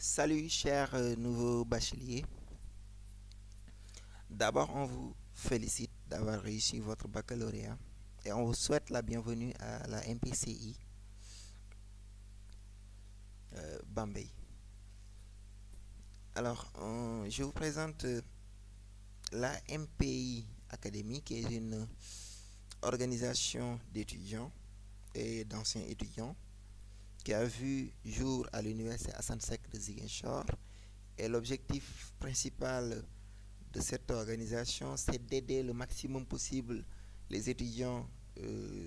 Salut chers nouveaux bacheliers. D'abord, on vous félicite d'avoir réussi votre baccalauréat et on vous souhaite la bienvenue à la MPCI Bambey. Alors, je vous présente la MPI Academy, qui est une organisation d'étudiants et d'anciens étudiants qui a vu jour à l'université Assane Seck de Ziguinchor. Et l'objectif principal de cette organisation, c'est d'aider le maximum possible les étudiants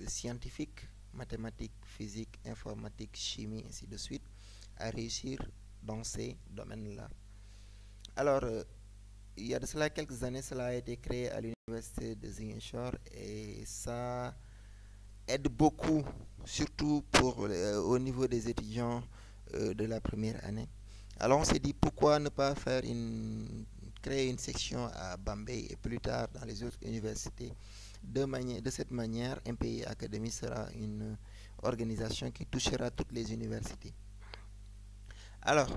scientifiques, mathématiques, physique, informatique, chimie, ainsi de suite, à réussir dans ces domaines-là. Alors, il y a de cela quelques années, cela a été créé à l'université de Ziguinchor et ça aide beaucoup, surtout au niveau des étudiants de la première année. Alors on s'est dit pourquoi ne pas créer une section à Bambey et plus tard dans les autres universités. De cette manière, MPI Academy sera une organisation qui touchera toutes les universités. Alors,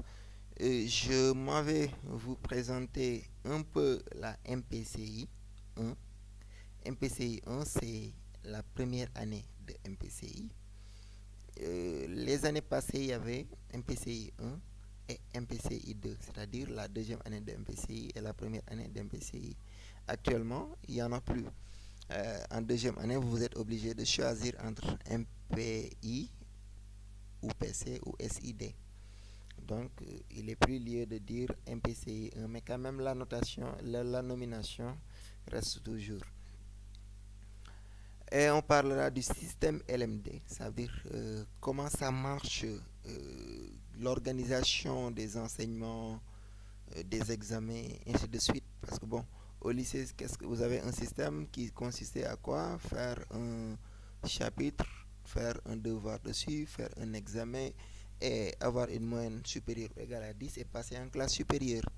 je m'en vais vous présenter un peu la MPCI 1. MPCI 1, c'est la première année de MPCI. Les années passées, il y avait MPCI 1 et MPCI 2, c'est-à-dire la deuxième année de MPCI et la première année de MPCI. Actuellement, il n'y en a plus. En deuxième année, vous êtes obligé de choisir entre MPI ou PC ou SID. Donc, il n'est plus lieu de dire MPCI 1, mais quand même la nomination reste toujours. Et on parlera du système LMD, ça veut dire comment ça marche, l'organisation des enseignements, des examens, ainsi de suite. Parce que bon, au lycée, vous avez un système qui consistait à quoi? Faire un chapitre, faire un devoir dessus, faire un examen et avoir une moyenne supérieure ou égale à 10 et passer en classe supérieure.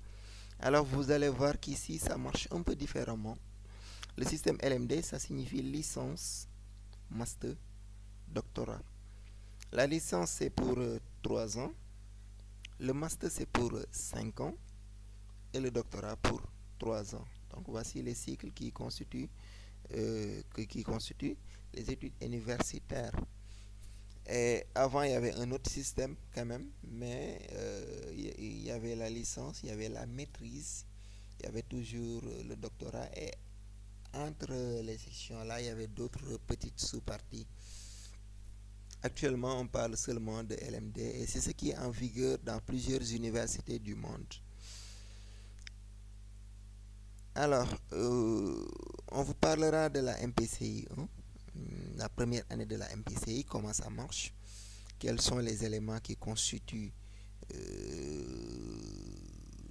Alors vous allez voir qu'ici, ça marche un peu différemment. Le système LMD, ça signifie licence, master, doctorat. La licence, c'est pour 3 ans. Le master, c'est pour 5 ans. Et le doctorat pour 3 ans. Donc, voici les cycles qui constituent les études universitaires. Et avant, il y avait un autre système quand même, mais il y avait la licence, il y avait la maîtrise, il y avait toujours le doctorat et entre les sections là, il y avait d'autres petites sous-parties. Actuellement, on parle seulement de LMD et c'est ce qui est en vigueur dans plusieurs universités du monde. Alors, on vous parlera de la MPCI, hein, la première année de la MPCI, comment ça marche, quels sont les éléments qui constituent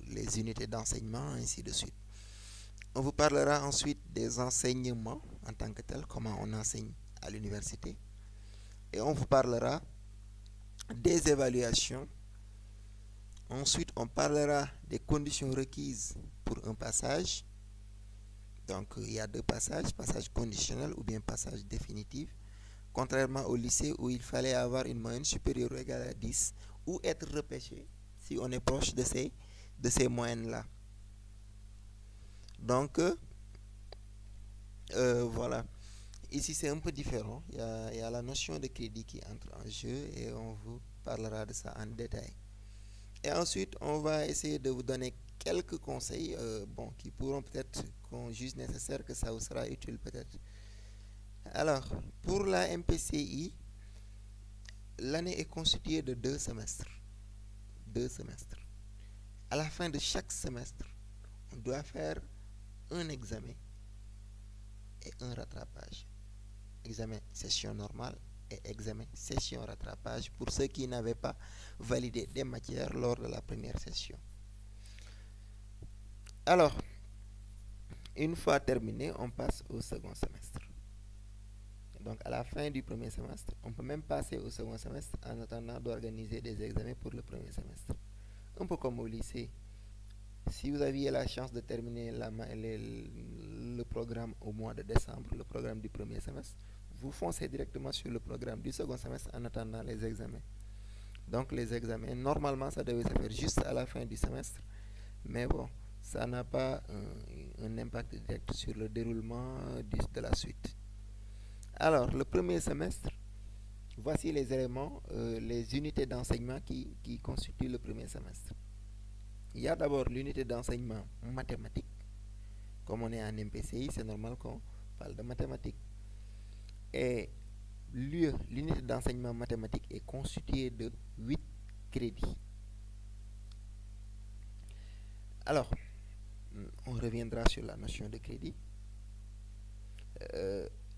les unités d'enseignement, ainsi de suite. On vous parlera ensuite des enseignements en tant que tel, comment on enseigne à l'université. Et on vous parlera des évaluations. Ensuite, on parlera des conditions requises pour un passage. Donc, il y a deux passages, passage conditionnel ou bien passage définitif. Contrairement au lycée où il fallait avoir une moyenne supérieure ou égale à 10 ou être repêché si on est proche de ces moyennes-là. Donc, voilà. Ici, c'est un peu différent. Il y a la notion de crédit qui entre en jeu et on vous parlera de ça en détail. Et ensuite, on va essayer de vous donner quelques conseils qui pourront peut-être, qu'on juge nécessaire que ça vous sera utile peut-être. Alors, pour la MPCI, l'année est constituée de 2 semestres. 2 semestres. À la fin de chaque semestre, on doit faire un examen et un rattrapage. Examen session normale et examen session rattrapage pour ceux qui n'avaient pas validé des matières lors de la première session. Alors, une fois terminé, on passe au second semestre. Donc, à la fin du premier semestre, on peut même passer au second semestre en attendant d'organiser des examens pour le premier semestre. Un peu comme au lycée. Si vous aviez la chance de terminer le programme au mois de décembre, le programme du premier semestre, vous foncez directement sur le programme du second semestre en attendant les examens. Donc les examens, normalement, ça devait se faire juste à la fin du semestre. Mais bon, ça n'a pas un impact direct sur le déroulement de la suite. Alors, le premier semestre, voici les éléments, les unités d'enseignement qui constituent le premier semestre. Il y a d'abord l'unité d'enseignement mathématique. Comme on est en MPCI, c'est normal qu'on parle de mathématiques. Et l'unité d'enseignement mathématique est constituée de 8 crédits. Alors, on reviendra sur la notion de crédit.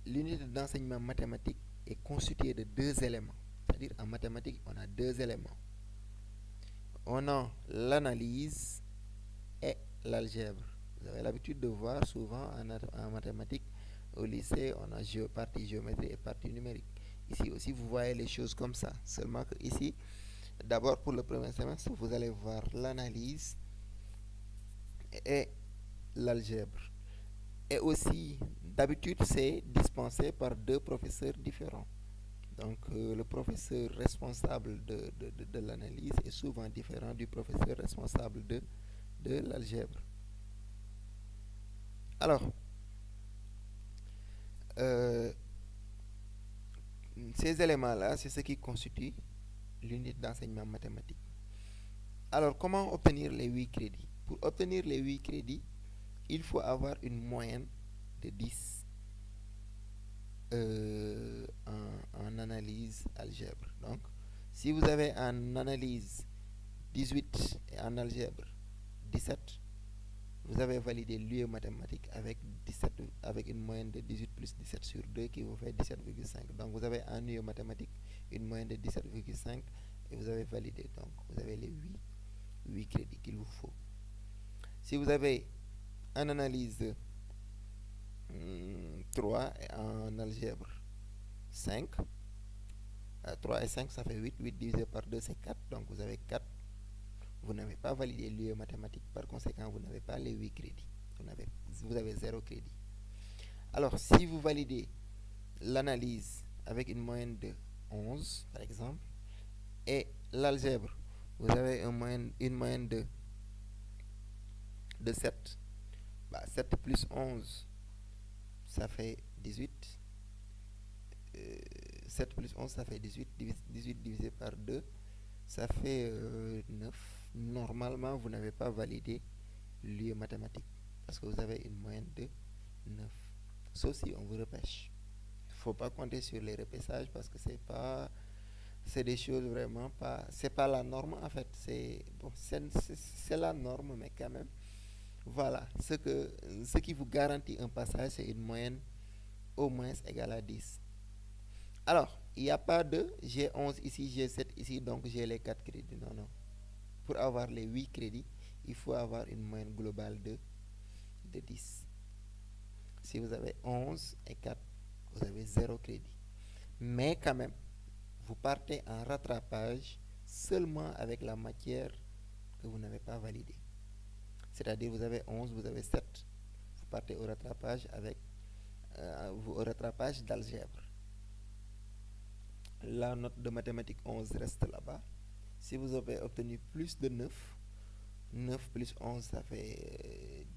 L'unité d'enseignement mathématique est constituée de 2 éléments. C'est-à-dire, en mathématiques, on a 2 éléments. On a l'analyse et l'algèbre. Vous avez l'habitude de voir souvent en mathématiques au lycée, on a partie géométrie et partie numérique. Ici aussi, vous voyez les choses comme ça. Seulement que ici, d'abord pour le premier semestre, vous allez voir l'analyse et l'algèbre. Et aussi, d'habitude, c'est dispensé par 2 professeurs différents. Donc, le professeur responsable de l'analyse est souvent différent du professeur responsable de l'algèbre. Alors, ces éléments-là, c'est ce qui constitue l'unité d'enseignement mathématique. Alors, comment obtenir les 8 crédits? Pour obtenir les 8 crédits, il faut avoir une moyenne de 10 en analyse algèbre. Donc, si vous avez en analyse 18 et en algèbre 17, vous avez validé l'UE mathématique avec une moyenne de 18 plus 17 sur 2 qui vous fait 17,5. Donc vous avez en UE mathématique une moyenne de 17,5 et vous avez validé. Donc vous avez les 8 crédits qu'il vous faut. Si vous avez en analyse 3 et en algèbre 5, 3 et 5 ça fait 8, 8 divisé par 2 c'est 4, donc vous avez 4. Vous n'avez pas validé l'UE mathématique, par conséquent, vous n'avez pas les 8 crédits. Vous avez 0 crédit. Alors, si vous validez l'analyse avec une moyenne de 11, par exemple, et l'algèbre, vous avez une moyenne de 7. 7 plus 11, ça fait 18. 7 plus 11, ça fait 18. 18 divisé par 2, ça fait 9. Normalement, vous n'avez pas validé l'UE mathématique parce que vous avez une moyenne de 9. Sauf si on vous repêche. Il ne faut pas compter sur les repêchages parce que c'est des choses vraiment pas, c'est pas la norme en fait. C'est la norme, mais quand même, voilà, ce qui vous garantit un passage, c'est une moyenne au moins égale à 10. Alors, il n'y a pas de j'ai 11 ici, j'ai 7 ici, donc j'ai les 4 crédits. Non, non. Pour avoir les 8 crédits, il faut avoir une moyenne globale de 10. Si vous avez 11 et 4, vous avez 0 crédit. Mais quand même, vous partez en rattrapage seulement avec la matière que vous n'avez pas validée. C'est-à-dire vous avez 11, vous avez 7. Vous partez au rattrapage avec au rattrapage d'algèbre. La note de mathématiques 11 reste là-bas. Si vous avez obtenu plus de 9, 9 plus 11, ça fait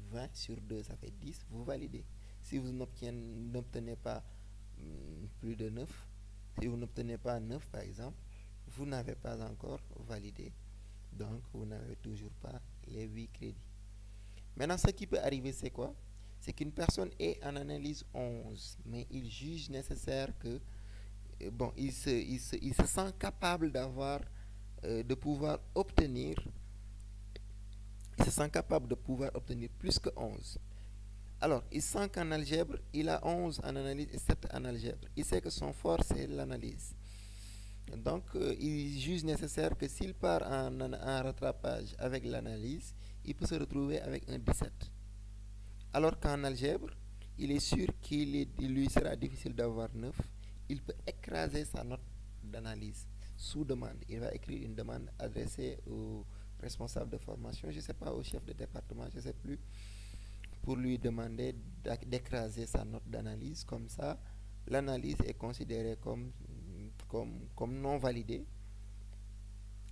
20 sur 2, ça fait 10, vous validez. Si vous n'obtenez pas plus de 9, si vous n'obtenez pas 9 par exemple, vous n'avez pas encore validé. Donc, vous n'avez toujours pas les 8 crédits. Maintenant, ce qui peut arriver, c'est quoi? C'est qu'une personne est en analyse 11, mais il juge nécessaire que bon, il se sent capable de pouvoir obtenir, il se sent capable de pouvoir obtenir plus que 11. Alors, il sent qu'en algèbre, il a 11 en analyse et 7 en algèbre. Il sait que son fort, c'est l'analyse. Donc, il juge nécessaire que s'il part en rattrapage avec l'analyse, il peut se retrouver avec un 17. Alors qu'en algèbre, il est sûr qu'il lui sera difficile d'avoir 9. Il peut écraser sa note d'analyse sous demande. Il va écrire une demande adressée au responsable de formation, je ne sais pas, au chef de département, je ne sais plus, pour lui demander d'écraser sa note d'analyse. Comme ça, l'analyse est considérée comme non validée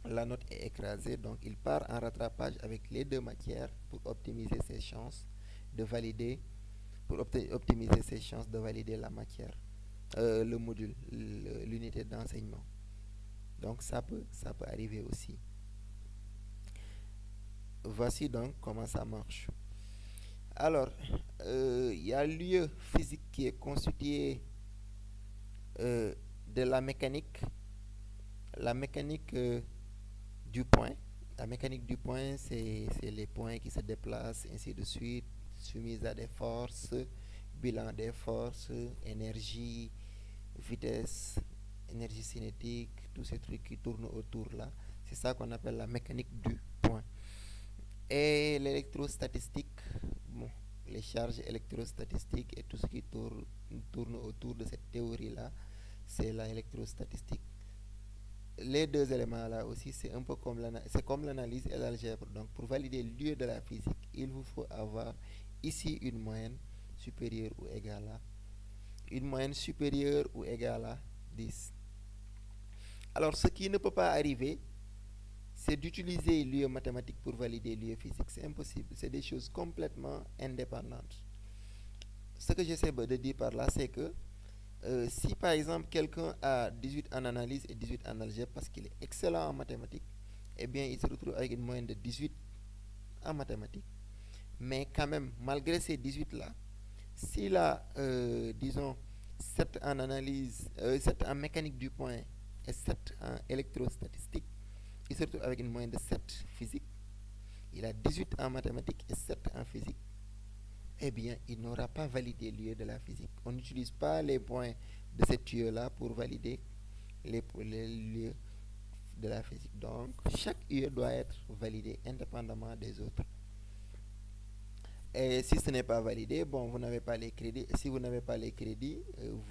la note est écrasée, donc il part en rattrapage avec les deux matières pour optimiser ses chances de valider, optimiser ses chances de valider la matière, le module, l'unité d'enseignement. Donc ça peut arriver aussi. Voici donc comment ça marche. Alors, il y a l'UE physique qui est constitué de la mécanique du point. La mécanique du point, c'est les points qui se déplacent, ainsi de suite, soumis à des forces, bilan des forces, énergie, vitesse, énergie cinétique, tous ces trucs qui tournent autour là. C'est ça qu'on appelle la mécanique du point. Et l'électrostatistique, bon, les charges électrostatistiques et tout ce qui tourne autour de cette théorie-là, c'est l'électrostatistique. Les deux éléments là aussi, c'est un peu comme l'analyse et l'algèbre. Donc pour valider l'UE de la physique, il vous faut avoir ici une moyenne supérieure ou égale à une moyenne supérieure ou égale à 10. Alors ce qui ne peut pas arriver, c'est d'utiliser l'UE mathématique pour valider l'UE physique. C'est impossible. C'est des choses complètement indépendantes. Ce que j'essaie de dire par là, c'est que si par exemple quelqu'un a 18 en analyse et 18 en algèbre parce qu'il est excellent en mathématiques, eh bien il se retrouve avec une moyenne de 18 en mathématiques. Mais quand même, malgré ces 18 là, s'il a, disons, 7 en analyse, 7 en mécanique du point et 7 en électrostatistique, il se retrouve avec une moyenne de 7 physique. Il a 18 en mathématiques et 7 en physique. Eh bien, il n'aura pas validé l'UE de la physique. On n'utilise pas les points de cette UE-là pour valider les lieux de la physique. Donc, chaque UE doit être validé indépendamment des autres. Et si ce n'est pas validé, bon, vous n'avez pas les crédits. Si vous n'avez pas les crédits,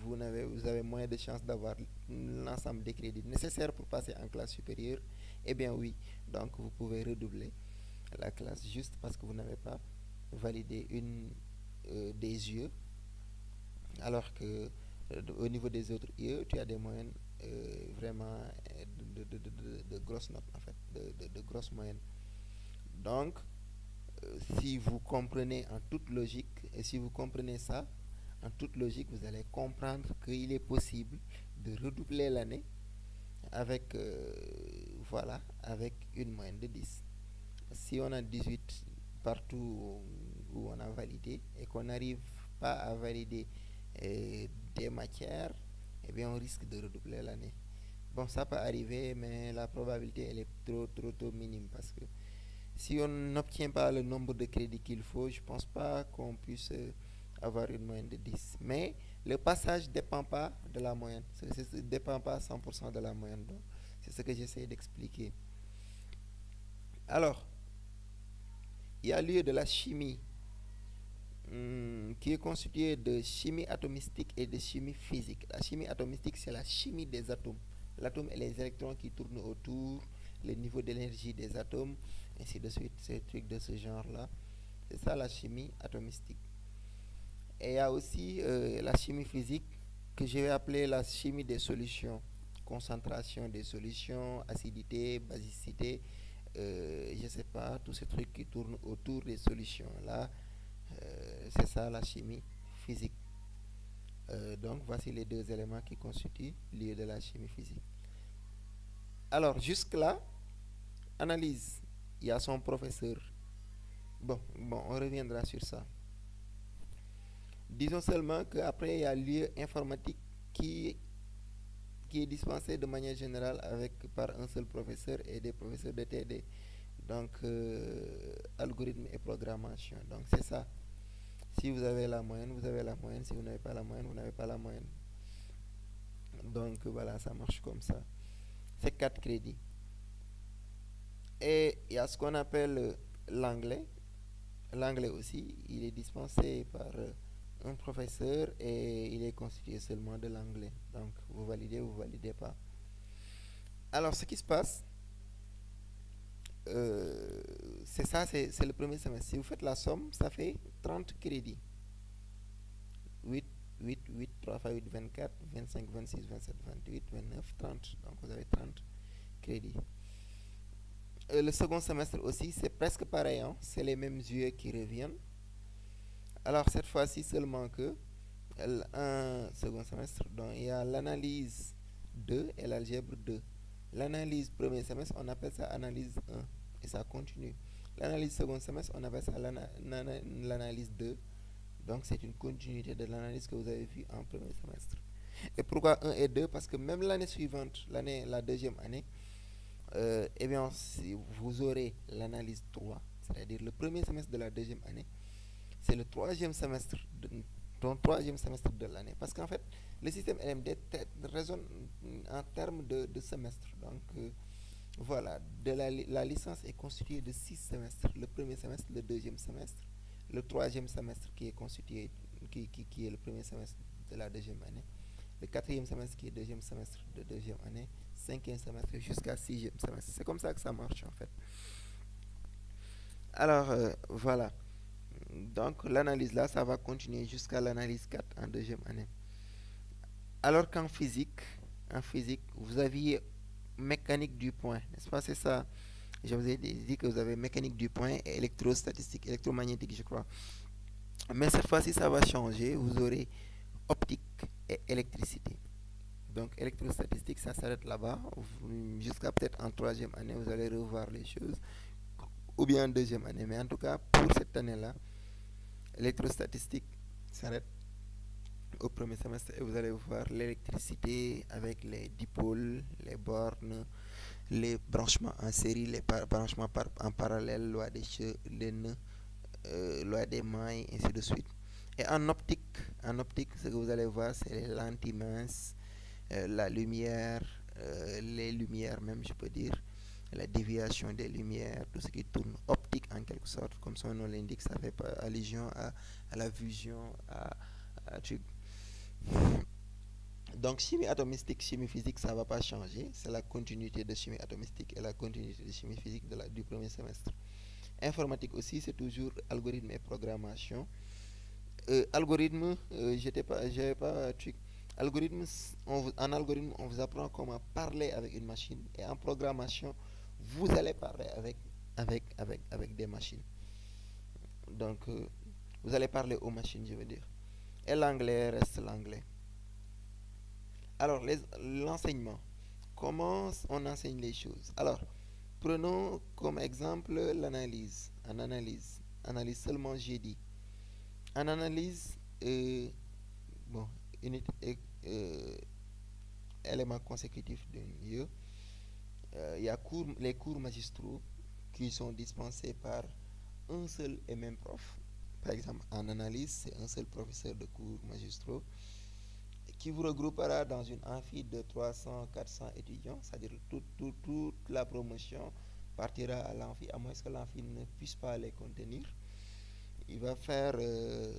vous avez moins de chances d'avoir l'ensemble des crédits nécessaires pour passer en classe supérieure. Eh bien oui, donc vous pouvez redoubler la classe juste parce que vous n'avez pas validé une des UE, alors que au niveau des autres UE, tu as des moyennes vraiment de grosses notes, en fait, de grosses moyennes. Donc, si vous comprenez en toute logique, et si vous comprenez ça, en toute logique, vous allez comprendre qu'il est possible de redoubler l'année avec, voilà, avec une moyenne de 10. Si on a 18 partout où on a validé et qu'on n'arrive pas à valider des matières, eh bien on risque de redoubler l'année. Bon, ça peut arriver, mais la probabilité elle est trop minime parce que si on n'obtient pas le nombre de crédits qu'il faut, je ne pense pas qu'on puisse avoir une moyenne de 10. Mais le passage ne dépend pas de la moyenne. Ça ne dépend pas à 100% de la moyenne. Donc, c'est ce que j'essaie d'expliquer. Alors, il y a lieu de la chimie qui est constituée de chimie atomistique et de chimie physique. La chimie atomistique, c'est la chimie des atomes. L'atome et les électrons qui tournent autour, le niveau d'énergie des atomes, ainsi de suite, ces trucs de ce genre-là. C'est ça la chimie atomistique. Et il y a aussi la chimie physique que je vais appeler la chimie des solutions. Concentration des solutions, acidité, basicité, je ne sais pas, tous ces trucs qui tournent autour des solutions. Là, c'est ça la chimie physique. Donc, voici les deux éléments qui constituent l'IE de la chimie physique. Alors, jusque-là, analyse. Il y a son professeur. Bon, on reviendra sur ça. Disons seulement qu'après, il y a l'IE informatique qui est dispensé de manière générale par un seul professeur et des professeurs de TD. Donc, algorithme et programmation. Donc, c'est ça. Si vous avez la moyenne, vous avez la moyenne. Si vous n'avez pas la moyenne, vous n'avez pas la moyenne. Donc, voilà, ça marche comme ça. C'est 4 crédits. Et il y a ce qu'on appelle l'anglais. L'anglais aussi, il est dispensé par un professeur et il est constitué seulement de l'anglais. Donc, vous validez pas. Alors, ce qui se passe, c'est ça, c'est le premier semestre. Si vous faites la somme, ça fait 30 crédits. 8, 3 fois 8, 24, 25, 26, 27, 28, 29, 30. Donc, vous avez 30 crédits. Le second semestre aussi, c'est presque pareil, hein, c'est les mêmes yeux qui reviennent. Alors cette fois-ci seulement que un second semestre, donc il y a l'analyse 2 et l'algèbre 2. L'analyse premier semestre, on appelle ça analyse 1 et ça continue. L'analyse second semestre, on appelle ça l'analyse 2. Donc c'est une continuité de l'analyse que vous avez vue en premier semestre. Et pourquoi 1 et 2? Parce que même l'année suivante, la deuxième année, eh bien, si vous aurez l'analyse 3, c'est-à-dire le premier semestre de la deuxième année, c'est le troisième semestre troisième semestre de l'année. Parce qu'en fait, le système LMD raisonne en termes de semestre. Donc, voilà, la licence est constituée de 6 semestres. Le premier semestre, le deuxième semestre, le troisième semestre qui est constitué, qui est le premier semestre de la deuxième année, le quatrième semestre qui est le deuxième semestre de deuxième année, cinquième semestre jusqu'à sixième semestre. C'est comme ça que ça marche en fait. Alors, voilà. Donc l'analyse là, ça va continuer jusqu'à l'analyse 4 en deuxième année. Alors en physique, vous aviez mécanique du point, n'est-ce pas? C'est ça. Je vous ai dit que vous avez mécanique du point et électrostatistique, électromagnétique, je crois. Mais cette fois-ci, ça va changer. Vous aurez optique et électricité. Donc électrostatistique, ça s'arrête là-bas. Jusqu'à peut-être en troisième année, vous allez revoir les choses. Ou bien en deuxième année. Mais en tout cas, pour cette année-là, électrostatistique s'arrête au premier semestre et vous allez voir l'électricité avec les dipôles, les bornes, les branchements en série, les branchements en parallèle, les nœuds, loi des mailles, ainsi de suite. Et en optique, ce que vous allez voir, c'est les lentilles minces, la lumière, les lumières même, je peux dire, la déviation des lumières, tout ce qui tourne optique en quelque sorte, comme son nom l'indique, ça fait allusion à la fusion, à truc. Donc chimie atomistique, chimie physique, ça ne va pas changer. C'est la continuité de chimie atomistique et la continuité de chimie physique du premier semestre. Informatique aussi, c'est toujours algorithme et programmation. Algorithme, j'avais pas truc. Algorithme, en algorithme, on vous apprend comment parler avec une machine. Et en programmation, vous allez parler avec des machines. Donc, vous allez parler aux machines, je veux dire. Et l'anglais reste l'anglais. Alors, l'enseignement. Comment on enseigne les choses? Alors, prenons comme exemple l'analyse. En analyse seulement, j'ai dit. En analyse, bon, unité, élément consécutif d'un lieu, il y a les cours magistraux qui sont dispensés par un seul et même prof. Par exemple, en analyse, c'est un seul professeur de cours magistraux qui vous regroupera dans une amphi de 300-400 étudiants, c'est-à-dire toute la promotion partira à l'amphi, à moins que l'amphi ne puisse pas les contenir. Il va faire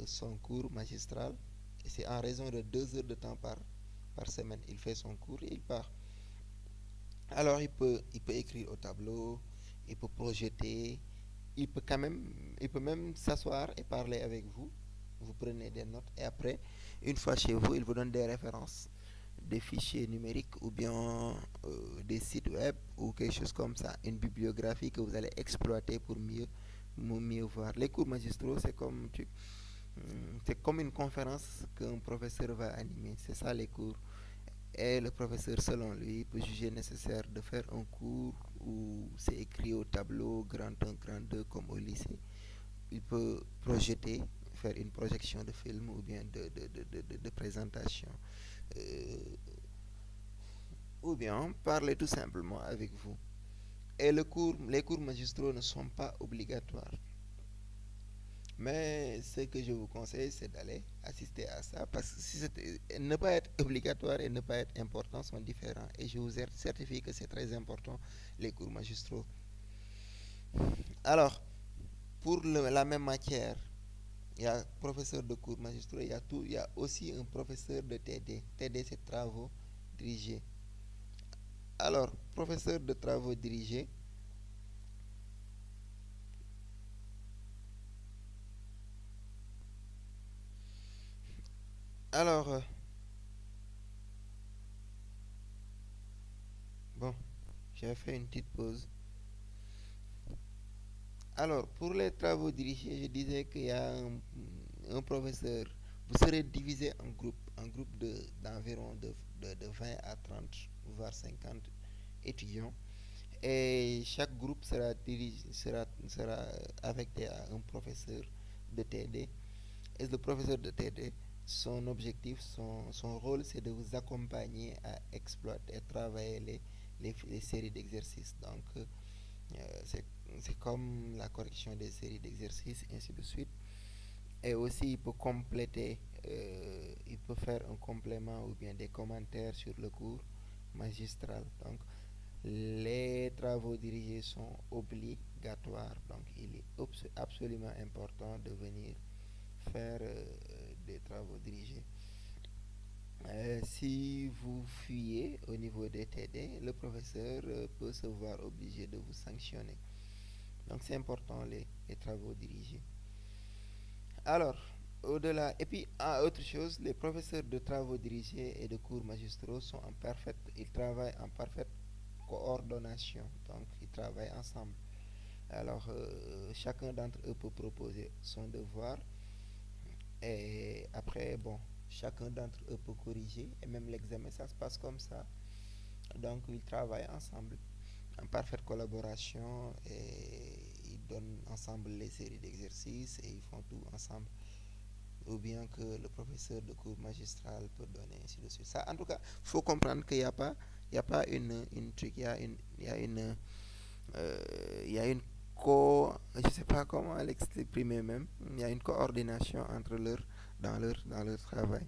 son cours magistral, et c'est en raison de 2 heures de temps par semaine. Il fait son cours et il part. Alors il peut écrire au tableau, il peut projeter, il peut même s'asseoir et parler avec vous. Vous prenez des notes et après, une fois chez vous, il vous donne des références, des fichiers numériques ou bien des sites web ou quelque chose comme ça, une bibliographie que vous allez exploiter pour mieux voir. Les cours magistraux, c'est comme une conférence qu'un professeur va animer. C'est ça les cours. Et le professeur, selon lui, peut juger nécessaire de faire un cours où c'est écrit au tableau grand 1, grand 2 comme au lycée. Il peut projeter, faire une projection de film ou bien de présentation. Euh, ou bien parler tout simplement avec vous. Et les cours magistraux ne sont pas obligatoires. Mais ce que je vous conseille, c'est d'aller assister à ça parce que si ne pas être obligatoire et ne pas être important sont différents. Et je vous certifie que c'est très important, les cours magistraux. Alors, pour la même matière, il y a professeur de cours magistraux, il y a aussi un professeur de TD. TD, c'est travaux dirigés. Alors, professeur de travaux dirigés, alors, bon, j'ai fait une petite pause. Alors, pour les travaux dirigés, je disais qu'il y a un professeur. Vous serez divisé en groupe d'environ de 20 à 30, voire 50 étudiants. Et chaque groupe sera affecté à un professeur de TD. Et le professeur de TD, son objectif, son rôle, c'est de vous accompagner à exploiter, à travailler les séries d'exercices. Donc, c'est comme la correction des séries d'exercices, ainsi de suite. Et aussi, il peut compléter, il peut faire un complément ou bien des commentaires sur le cours magistral. Donc, les travaux dirigés sont obligatoires. Donc, il est absolument important de venir faire des travaux dirigés. Si vous fuyez au niveau des TD, le professeur peut se voir obligé de vous sanctionner. Donc c'est important les travaux dirigés. Alors, au-delà, et puis autre chose, les professeurs de travaux dirigés et de cours magistraux ils travaillent en parfaite coordination, donc ils travaillent ensemble. Alors, chacun d'entre eux peut proposer son devoir et après, bon, chacun d'entre eux peut corriger et même l'examen, ça se passe comme ça. Donc, ils travaillent ensemble en parfaite collaboration et ils donnent ensemble les séries d'exercices et ils font tout ensemble. Ou bien que le professeur de cours magistral peut donner, ainsi de suite. Ça, en tout cas, il faut comprendre qu'il n'y a pas une truc, il y a une je sais pas comment l'exprimer même, il y a une coordination entre dans leur travail.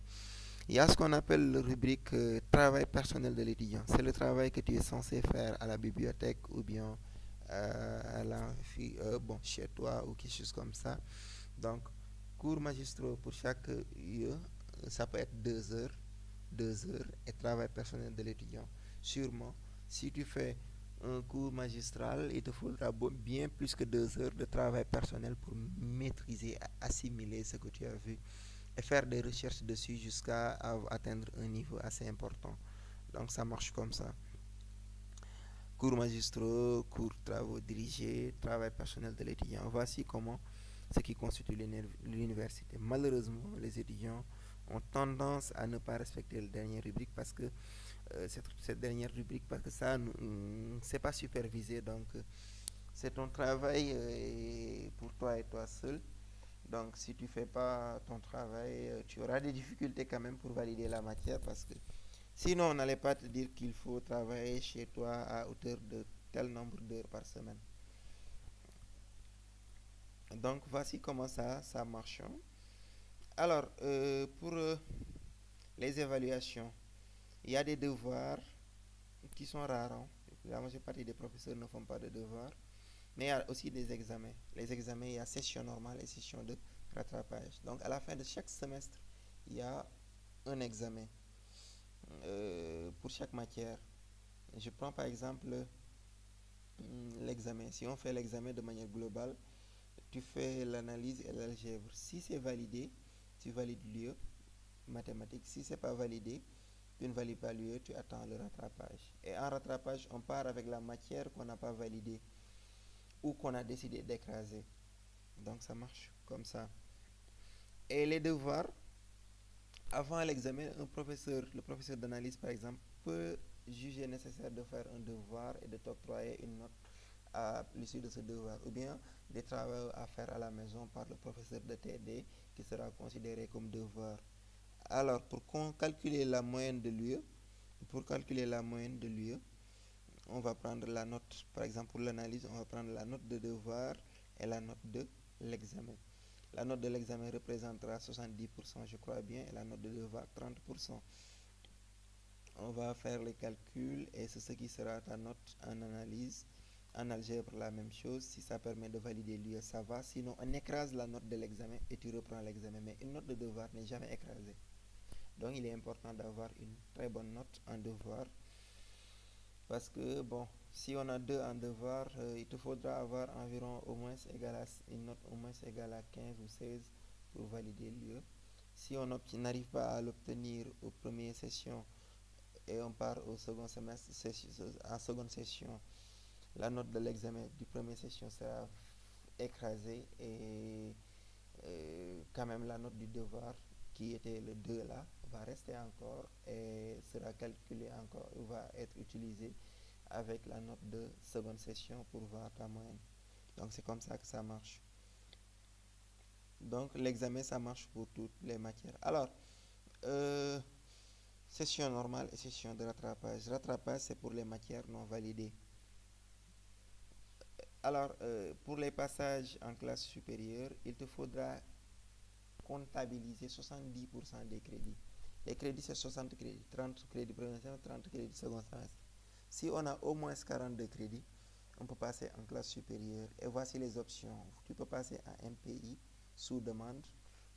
Il y a ce qu'on appelle le rubrique travail personnel de l'étudiant. C'est le travail que tu es censé faire à la bibliothèque ou bien à bon, chez toi ou quelque chose comme ça. Donc, cours magistraux pour chaque UE, ça peut être 2 heures, et travail personnel de l'étudiant. Sûrement, si tu fais un cours magistral, il te faudra bien plus que 2 heures de travail personnel pour maîtriser, assimiler ce que tu as vu et faire des recherches dessus jusqu'à atteindre un niveau assez important. Donc ça marche comme ça. Cours magistraux, cours travaux dirigés, travail personnel de l'étudiant. Voici comment ce qui constitue l'université. Malheureusement, les étudiants ont tendance à ne pas respecter la dernière rubrique parce que cette dernière rubrique parce que ça c'est pas supervisé, donc c'est ton travail pour toi et toi seul. Donc si tu fais pas ton travail, tu auras des difficultés quand même pour valider la matière parce que sinon on n'allait pas te dire qu'il faut travailler chez toi à hauteur de tel nombre d'heures par semaine. Donc voici comment ça marche. Alors pour les évaluations, il y a des devoirs qui sont rares. Hein. La majeure partie des professeurs ne font pas de devoirs. Mais il y a aussi des examens. Les examens, il y a session normale et session de rattrapage. Donc à la fin de chaque semestre, il y a un examen pour chaque matière. Je prends par exemple l'examen. Si on fait l'examen de manière globale, tu fais l'analyse et l'algèbre. Si c'est validé, tu valides l'UE mathématiques. Si c'est pas validé, tu ne valides pas l'UE, tu attends le rattrapage. Et en rattrapage, on part avec la matière qu'on n'a pas validée ou qu'on a décidé d'écraser. Donc ça marche comme ça. Et les devoirs, avant l'examen, le professeur d'analyse par exemple, peut juger nécessaire de faire un devoir et de t'octroyer une note à l'issue de ce devoir, ou bien des travaux à faire à la maison par le professeur de TD qui sera considéré comme devoir. Alors, calculer la moyenne de l'UE, on va prendre la note, par exemple pour l'analyse, on va prendre la note de devoir et la note de l'examen. La note de l'examen représentera 70%, je crois bien, et la note de devoir 30%. On va faire les calculs et c'est ce qui sera ta note en analyse. En algèbre, la même chose. Si ça permet de valider l'UE, ça va. Sinon, on écrase la note de l'examen et tu reprends l'examen. Mais une note de devoir n'est jamais écrasée. Donc, il est important d'avoir une très bonne note en devoir. Parce que, bon, si on a 2 en devoir, il te faudra avoir environ une note au moins égale à 15 ou 16 pour valider l'UE. Si on n'arrive pas à l'obtenir aux premières sessions et on part au second semestre, en seconde session, la note de l'examen du première session sera écrasé et quand même la note du devoir qui était le 2 là va rester encore et sera calculée encore, va être utilisée avec la note de seconde session pour voir ta moyenne. Donc c'est comme ça que ça marche. Donc l'examen ça marche pour toutes les matières. Alors, session normale et session de rattrapage. Rattrapage c'est pour les matières non validées. Alors, pour les passages en classe supérieure, il te faudra comptabiliser 70% des crédits. Les crédits, c'est 60 crédits, 30 crédits premier semestre, 30 crédits second semestre. Si on a au moins 42 crédits, on peut passer en classe supérieure. Et voici les options. Tu peux passer en MPI sous demande.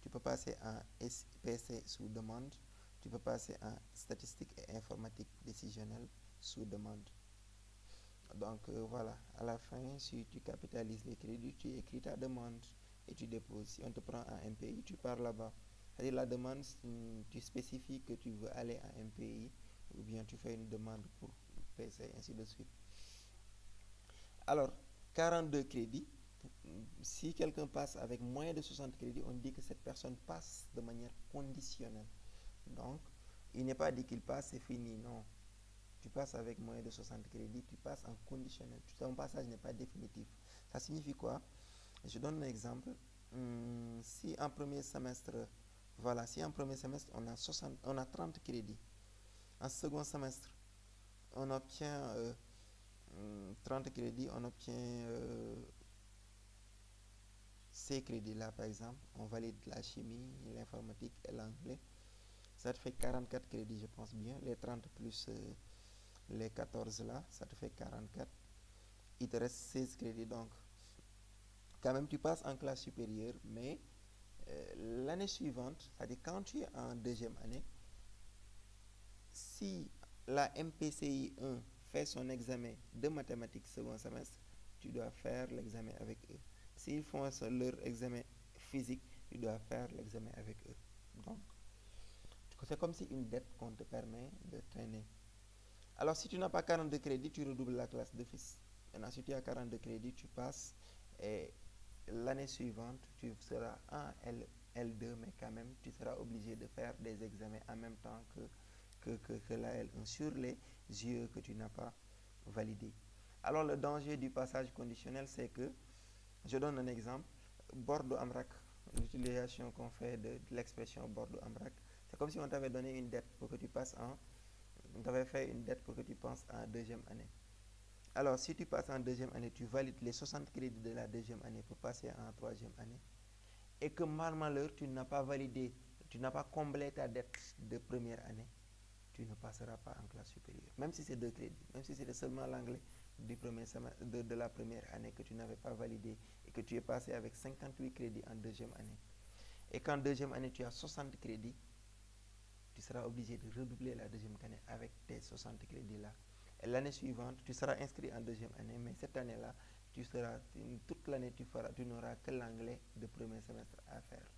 Tu peux passer en SPC sous demande. Tu peux passer en statistique et informatique décisionnelle sous demande. Donc voilà, à la fin, si tu capitalises les crédits, tu écris ta demande et tu déposes. Si on te prend en MPI, tu pars là-bas. C'est-à-dire la demande, tu spécifies que tu veux aller en MPI ou bien tu fais une demande pour PC, ainsi de suite. Alors, 42 crédits, si quelqu'un passe avec moins de 60 crédits, on dit que cette personne passe de manière conditionnelle. Donc, il n'est pas dit qu'il passe, c'est fini, non. Tu passes avec moins de 60 crédits, tu passes en conditionnel. Ton passage n'est pas définitif. Ça signifie quoi? Je donne un exemple. Si en premier semestre, voilà, si en premier semestre on a 30 crédits, en second semestre, on obtient 30 crédits, on obtient ces crédits-là, par exemple. On valide la chimie, l'informatique et l'anglais. Ça te fait 44 crédits, je pense bien. Les 30 plus les 14 là, ça te fait 44. Il te reste 16 crédits, donc quand même tu passes en classe supérieure, mais l'année suivante, c'est-à-dire quand tu es en deuxième année, si la MPCI 1 fait son examen de mathématiques second semestre, tu dois faire l'examen avec eux. S'ils font leur examen physique, tu dois faire l'examen avec eux. Donc, c'est comme si une dette qu'on te permet de traîner. Alors, si tu n'as pas 42 crédits, tu redoubles la classe d'office. Maintenant, si tu as 42 crédits, tu passes et l'année suivante, tu seras en L2, mais quand même, tu seras obligé de faire des examens en même temps que la L1 sur les yeux que tu n'as pas validés. Alors, le danger du passage conditionnel, c'est que, je donne un exemple, Bordeaux-Amrac, l'utilisation qu'on fait de l'expression Bordeaux-Amrac, c'est comme si on t'avait donné une dette pour que tu passes en... On t'avait fait une dette pour que tu passes en deuxième année. Alors, si tu passes en deuxième année, tu valides les 60 crédits de la deuxième année pour passer en troisième année. Et que mal malheur, tu n'as pas validé, tu n'as pas comblé ta dette de première année, tu ne passeras pas en classe supérieure. Même si c'est 2 crédits, même si c'était seulement l'anglais du premier semestre, de la première année que tu n'avais pas validé et que tu es passé avec 58 crédits en deuxième année. Et qu'en deuxième année, tu as 60 crédits, tu seras obligé de redoubler la deuxième année avec tes 60 crédits-là. Et l'année suivante, tu seras inscrit en deuxième année, mais cette année-là, toute l'année, tu n'auras que l'anglais de premier semestre à faire.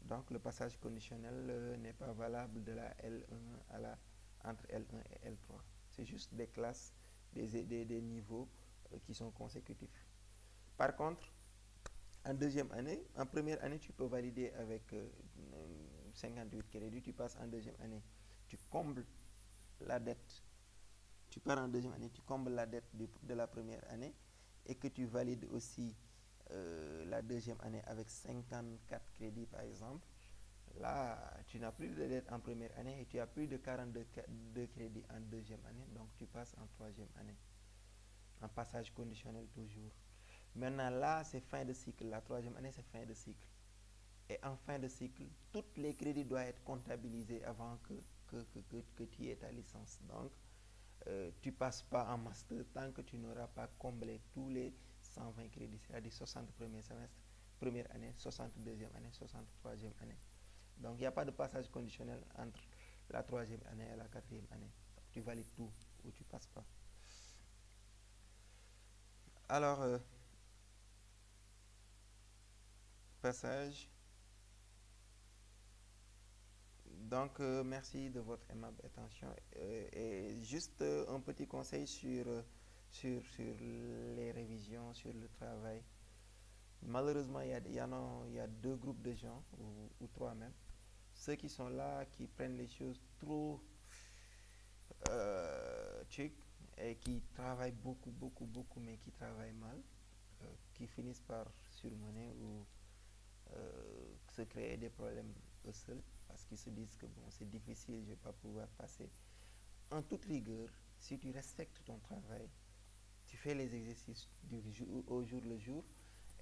Donc, le passage conditionnel n'est pas valable de la L1 entre L1 et L3. C'est juste des classes, des niveaux qui sont consécutifs. Par contre, en deuxième année, en première année, tu peux valider avec 58 crédits, tu passes en deuxième année, tu combles la dette. Tu pars en deuxième année, tu combles la dette de la première année et que tu valides aussi la deuxième année avec 54 crédits par exemple. Là, tu n'as plus de dette en première année et tu as plus de 42 crédits en deuxième année, donc tu passes en troisième année. En passage conditionnel toujours. Maintenant, là, c'est fin de cycle. La troisième année, c'est fin de cycle. Et en fin de cycle, tous les crédits doivent être comptabilisés avant que tu aies ta licence. Donc, tu ne passes pas en master tant que tu n'auras pas comblé tous les 120 crédits, c'est-à-dire 60 premiers semestres, première année, 60 deuxième année, 60 troisième année. Donc, il n'y a pas de passage conditionnel entre la troisième année et la quatrième année. Donc, tu valides tout ou tu ne passes pas. Alors, passage. Donc, merci de votre aimable attention. Et juste un petit conseil sur les révisions, sur le travail. Malheureusement, il y a deux groupes de gens, ou trois même. Ceux qui sont là, qui prennent les choses trop chic et qui travaillent beaucoup, beaucoup, beaucoup, mais qui travaillent mal, qui finissent par surmener ou se créer des problèmes eux seuls parce qu'ils se disent que bon, c'est difficile, je ne vais pas pouvoir passer. En toute rigueur, si tu respectes ton travail, tu fais les exercices au jour le jour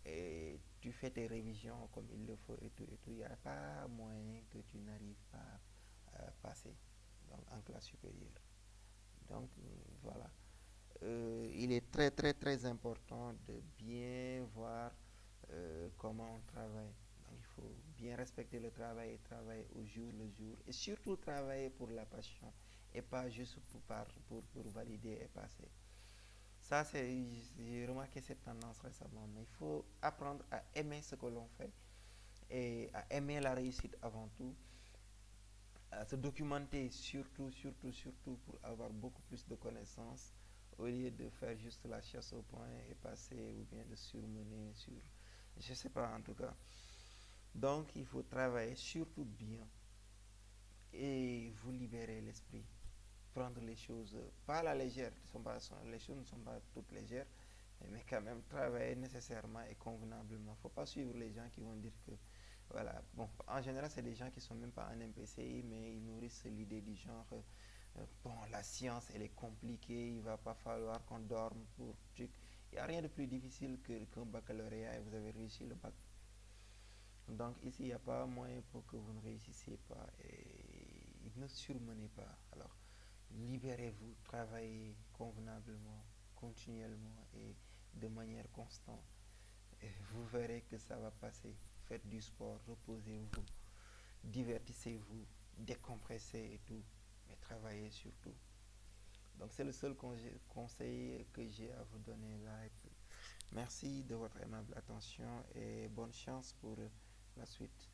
et tu fais tes révisions comme il le faut et tout, il n'y a pas moyen que tu n'arrives pas à passer donc, en classe supérieure. Donc voilà. Il est très très très important de bien voir comment on travaille. Donc, il faut bien respecter le travail et travailler au jour le jour. Et surtout travailler pour la passion et pas juste pour valider et passer. Ça, j'ai remarqué cette tendance récemment. Mais il faut apprendre à aimer ce que l'on fait et à aimer la réussite avant tout. À se documenter surtout, surtout, surtout pour avoir beaucoup plus de connaissances au lieu de faire juste la chasse au point et passer ou bien de surmener sur, je sais pas en tout cas. Donc il faut travailler surtout bien et vous libérer l'esprit. Prendre les choses pas à la légère, les choses ne sont pas toutes légères, mais quand même travailler nécessairement et convenablement. Il ne faut pas suivre les gens qui vont dire que, voilà, bon, en général, c'est des gens qui ne sont même pas en MPCI, mais ils nourrissent l'idée du genre, bon, la science, elle est compliquée, il ne va pas falloir qu'on dorme pour truc. Il n'y a rien de plus difficile qu'un baccalauréat et vous avez réussi le bac. Donc ici, il n'y a pas moyen pour que vous ne réussissiez pas et ne surmenez pas. Alors, libérez-vous, travaillez convenablement, continuellement et de manière constante. Et vous verrez que ça va passer. Faites du sport, reposez-vous, divertissez-vous, décompressez et tout, mais travaillez surtout. Donc c'est le seul conseil que j'ai à vous donner là. Merci de votre aimable attention et bonne chance pour la suite.